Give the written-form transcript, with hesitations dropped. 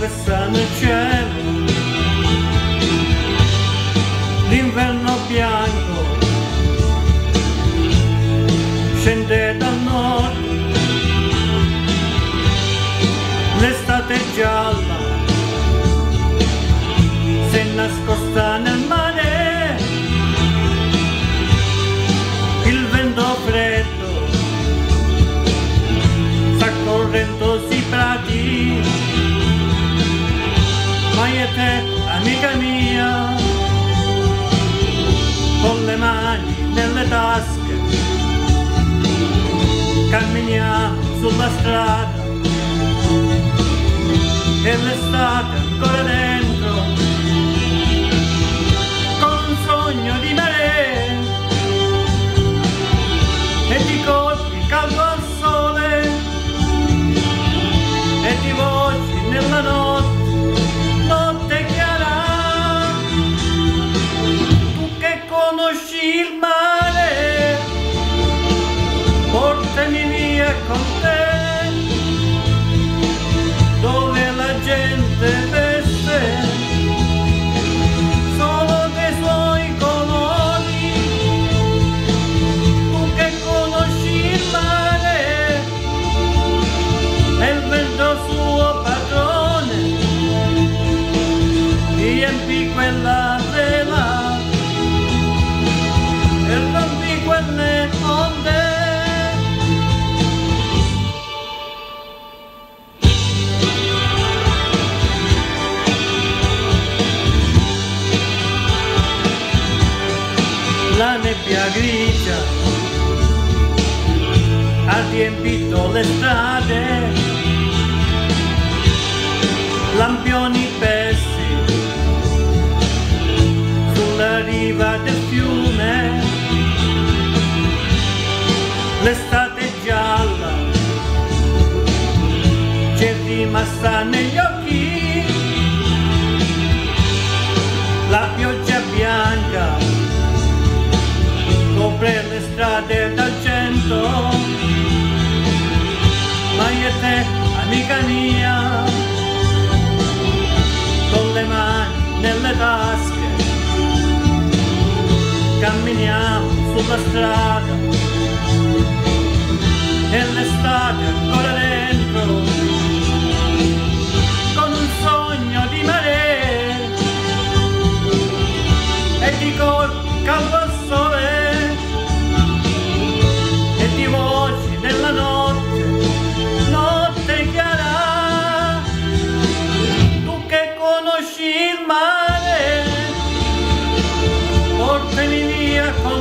questa nel cielo, l'inverno bianco scende dal nord, l'estate gialla si è nascosta nel mare, il vento freddo sta correndo sui prati, ma io e te, amica mia, con le mani nelle tasche, camminiamo sulla strada e l'estate ancora dentro, con un sogno di maree e di colpi caldo al sole e di voci nella notte, notte chiara. Tu che conosci il mare, portami via con te, dove la gente veste solo dei suoi colori. Tu che conosci il mare e il vento suo padrone, riempi quella vela e rompi quelle onde. La nebbia grigia ha riempito le strade, lampioni persi sulla riva del fiume, l'estate gialla c'è rimasta negli occhi, la pioggia bianca copre le strade d'argento, ma io e te, amica mia, con le mani nelle tasche, camminiamo sulla strada e l'estate ancora dentro, con un sogno di maree e di colpi caldo al sole e di voci nella notte, notte chiara. Tu che conosci il mare, portami via con